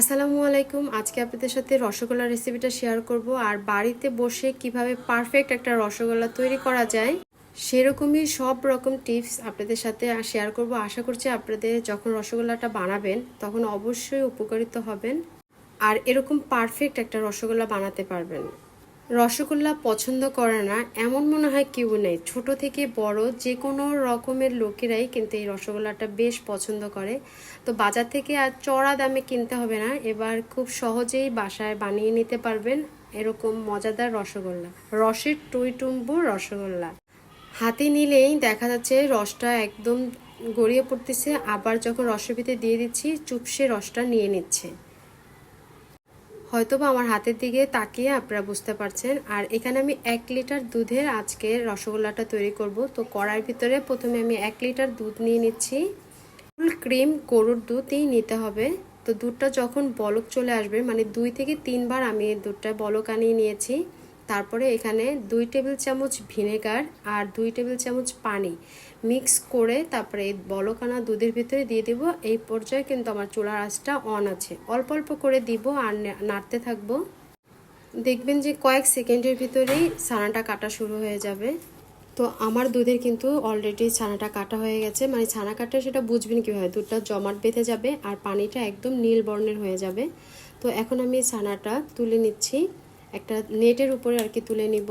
আসসালামু আলাইকুম। আজকে আপনাদের সাথে রসগোল্লা রেসিপিটা শেয়ার করব আর বাড়িতে বসে কিভাবে পারফেক্ট একটা রসগোল্লা তৈরি করা যায় সেরকমই সব রকম টিপস আপনাদের সাথে শেয়ার করব। আশা করছি আপনাদের যখন রসগোল্লাটা বানাবেন তখন অবশ্যই উপকারিত হবেন আর এরকম পারফেক্ট একটা রসগোল্লা বানাতে পারবেন। রসগোল্লা পছন্দ করে না এমন মনে হয় কেউ নেই, ছোট থেকে বড় যে কোনো রকমের লোকেরাই কিন্তু এই রসগোল্লাটা বেশ পছন্দ করে। তো বাজার থেকে আর চড়া দামে কিনতে হবে না, এবার খুব সহজেই বাসায় বানিয়ে নিতে পারবেন এরকম মজাদার রসগোল্লা, রসের টইটুম্বুর রসগোল্লা। হাতে নিলেই দেখা যাচ্ছে রসটা একদম গড়িয়ে পড়তেছে, আবার যখন রসের ভিতরে দিয়ে দিচ্ছি চুপসে রসটা নিয়ে নিচ্ছে। হয়তোবা আমার হাতের দিকে তাকিয়ে আপনারা বুঝতে পারছেন। আর এখানে আমি 1 লিটার দুধের আজকে রসগোল্লাটা তৈরি করব। তো কড়াইয়ের ভিতরে প্রথমে আমি 1 লিটার দুধ নিয়ে নিচ্ছি। ফুল ক্রিম গরুর দুধই নিতে হবে। তো দুধটা যখন বলক চলে আসবে, মানে 2 থেকে 3 বার আমি দুধটা বলক আনিয়ে নিয়েছি। তারপরে এখানে 2 টেবিল চামচ ভিনেগার আর 2 টেবিল চামচ পানি মিক্স করে তারপরে এই বলকানা দুধের ভিতরে দিয়ে দিব। এই পর্যায়ে কিন্তু আমার চুলার আঁচটা অন আছে, অল্প অল্প করে দিব আর নাড়তে থাকবো। দেখবেন যে কয়েক সেকেন্ডের ভিতরেই ছানাটা কাটা শুরু হয়ে যাবে। তো আমার দুধের কিন্তু অলরেডি ছানাটা কাটা হয়ে গেছে, মানে ছানা কাটা সেটা বুঝবেন কীভাবে, দুধটা জমাট বেঁধে যাবে আর পানিটা একদম নীল বর্ণের হয়ে যাবে। তো এখন আমি ছানাটা তুলে নিচ্ছি, একটা নেটের উপরে আর কি তুলে নিব।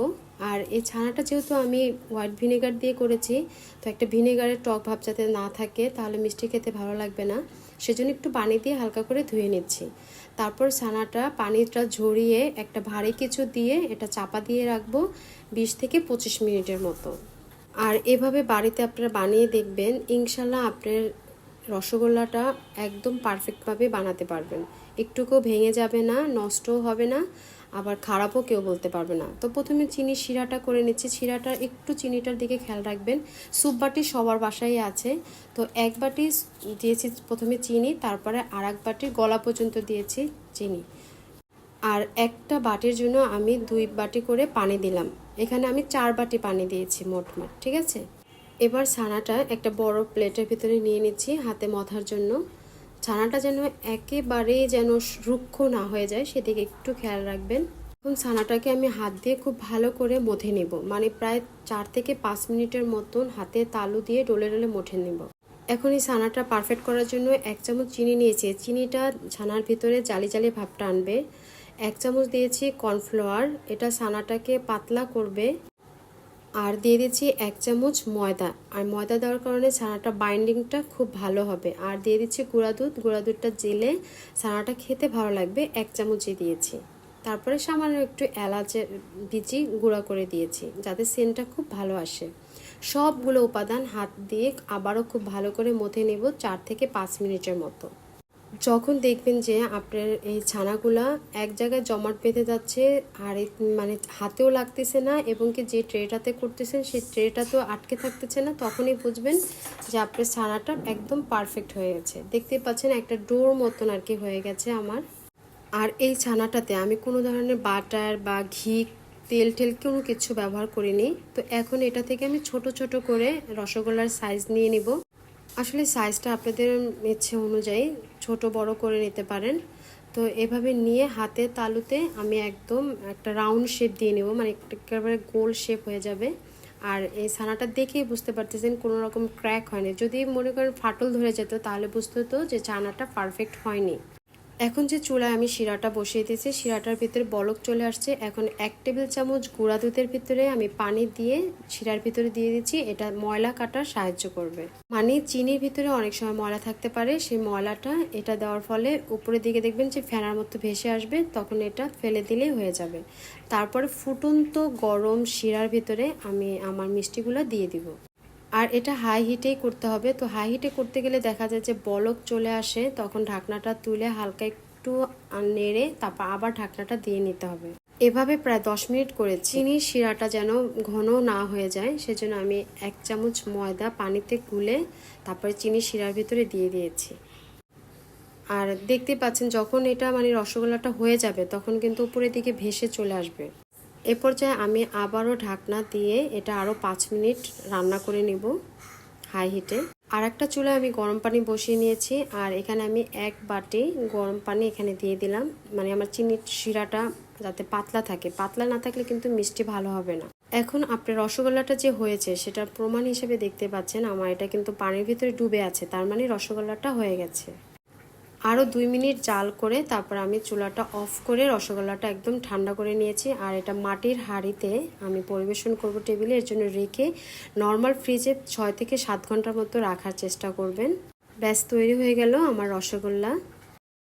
আর এই ছানাটা যেহেতু আমি হোয়াইট ভিনেগার দিয়ে করেছি, তো একটা ভিনেগারের টক ভাব যাতে না থাকে তাহলে মিষ্টি খেতে ভালো লাগবে না, সেজন্য একটু পানি দিয়ে হালকা করে ধুয়ে নিচ্ছি। তারপর ছানাটা পানিটা ঝরিয়ে একটা ভারী কিছু দিয়ে এটা চাপা দিয়ে রাখবো 20 থেকে 25 মিনিটের মতো। আর এভাবে বাড়িতে আপনারা বানিয়ে দেখবেন, ইনশাল্লাহ আপনার রসগোল্লাটা একদম পারফেক্টভাবে বানাতে পারবেন, একটুকুও ভেঙে যাবে না, নষ্টও হবে না, আবার খারাপও কেউ বলতে পারবে না। তো প্রথমে চিনি শিরাটা করে নিচ্ছি। শিরাটা একটু চিনিটার দিকে খেয়াল রাখবেন, স্যুপ বাটি সবার বাসায় আছে। তো 1 বাটি দিয়েছি প্রথমে চিনি, তারপরে আর 1 বাটির গলা পর্যন্ত দিয়েছি চিনি। আর একটা বাটির জন্য আমি 2 বাটি করে পানি দিলাম। এখানে আমি 4 বাটি পানি দিয়েছি মোটমাট, ঠিক আছে। এবার ছানাটা একটা বড় প্লেটের ভিতরে নিয়ে নিচ্ছি হাতে মথার জন্য। ছানাটা যেন একেবারেই যেন রুক্ষ না হয়ে যায় সেদিকে একটু খেয়াল রাখবেন। এখন ছানাটাকে আমি হাত দিয়ে খুব ভালো করে মথে নেব, মানে প্রায় 4 থেকে 5 মিনিটের মতন হাতে তালু দিয়ে ডলে ডলে মথে নেব। এখন এই ছানাটা পারফেক্ট করার জন্য 1 চামচ চিনি নিয়েছি। চিনিটা ছানার ভিতরে জালি জালি ভাবটা আনবে। 1 চামচ দিয়েছি কর্নফ্লাওয়ার, এটা ছানাটাকে পাতলা করবে। আর দিয়ে দিচ্ছি 1 চামচ ময়দা, আর ময়দা দেওয়ার কারণে ছানাটা বাইন্ডিংটা খুব ভালো হবে। আর দিয়ে দিচ্ছি গুঁড়া দুধ, গুঁড়া দুধটা জেলে ছানাটা খেতে ভালো লাগবে, 1 চামচই দিয়েছি। তারপরে সামান্য একটু এলাচের বিচি গুঁড়া করে দিয়েছি যাতে সেন্টটা খুব ভালো আসে। সবগুলো উপাদান হাত দিয়ে আবারও খুব ভালো করে মথে নেব 4 থেকে 5 মিনিটের মতো। যখন দেখবেন যে আপনার এই ছানাগুলা এক জায়গায় জমাট বেঁধে যাচ্ছে আর মানে হাতেও লাগতেছে না, এবং কি যে ট্রেটাতে করতেছেন সেই ট্রেটা তো আটকে থাকতেছে না, তখনই বুঝবেন যে আপনার ছানাটা একদম পারফেক্ট হয়ে গেছে। দেখতেই পাচ্ছেন একটা ডোর মতন আর কি হয়ে গেছে আমার। আর এই ছানাটাতে আমি কোনো ধরনের বাটার বা ঘি তেল টেল কোনো কিছু ব্যবহার করিনি। তো এখন এটা থেকে আমি ছোট ছোট করে রসগোল্লার সাইজ নিয়ে নিব। আসলে সাইজটা আপনাদের ইচ্ছে অনুযায়ী ছোট বড় করে নিতে পারেন। তো এভাবে নিয়ে হাতে তালুতে আমি একদম একটা রাউন্ড শেপ দিয়ে নেব, মানে একেবারে গোল শেপ হয়ে যাবে। আর এই ছানাটা দেখেই বুঝতে পারতেছেন কোনো রকম ক্র্যাক হয়নি। যদি মনে করেন ফাটল ধরে যেত তাহলে বুঝতে হতো যে ছানাটা পারফেক্ট হয়নি। এখন যে চুলায় আমি শিরাটা বসিয়ে দিয়েছি, শিরাটার ভিতরে বলক চলে আসছে। এখন 1 টেবিল চামচ গুঁড়া দুধের ভিতরে আমি পানি দিয়ে শিরার ভিতরে দিয়ে দিচ্ছি, এটা ময়লা কাটার সাহায্য করবে। মানে চিনির ভিতরে অনেক সময় ময়লা থাকতে পারে, সেই ময়লাটা এটা দেওয়ার ফলে উপরের দিকে দেখবেন যে ফেনার মতো ভেসে আসবে, তখন এটা ফেলে দিলেই হয়ে যাবে। তারপরে ফুটন্ত গরম শিরার ভিতরে আমি আমার মিষ্টিগুলো দিয়ে দিব। আর এটা হাই হিটেই করতে হবে। তো হাই হিটে করতে গেলে দেখা যায় যে বলক চলে আসে, তখন ঢাকনাটা তুলে হালকা একটু নেড়ে তারপর আবার ঢাকনাটা দিয়ে নিতে হবে। এভাবে প্রায় 10 মিনিট করেছি। চিনির শিরাটা যেন ঘন না হয়ে যায় সেজন্য আমি 1 চামচ ময়দা পানিতে গুলে তারপরে চিনির শিরার ভিতরে দিয়ে দিয়েছি। আর দেখতে পাচ্ছেন যখন এটা মানে রসগোল্লাটা হয়ে যাবে তখন কিন্তু উপরের দিকে ভেসে চলে আসবে। এ পর্যায়ে আমি আবারও ঢাকনা দিয়ে এটা আরও 5 মিনিট রান্না করে নেব হাই হিটে। আর একটা চুলায় আমি গরম পানি বসিয়ে নিয়েছি, আর এখানে আমি 1 বাটি গরম পানি এখানে দিয়ে দিলাম। মানে আমার চিনির শিরাটা যাতে পাতলা থাকে, পাতলা না থাকলে কিন্তু মিষ্টি ভালো হবে না। এখন আপনার রসগোল্লাটা যে হয়েছে সেটার প্রমাণ হিসেবে দেখতে পাচ্ছেন আমার এটা কিন্তু পানির ভিতরে ডুবে আছে, তার মানে রসগোল্লাটা হয়ে গেছে। আরও 2 মিনিট জাল করে তারপর আমি চুলাটা অফ করে রসগোল্লাটা একদম ঠান্ডা করে নিয়েছি। আর এটা মাটির হাঁড়িতে আমি পরিবেশন করব টেবিলে, এর জন্য রেখে নর্মাল ফ্রিজে 6 থেকে 7 ঘন্টার মতো রাখার চেষ্টা করবেন। ব্যাস তৈরি হয়ে গেল আমার রসগোল্লা।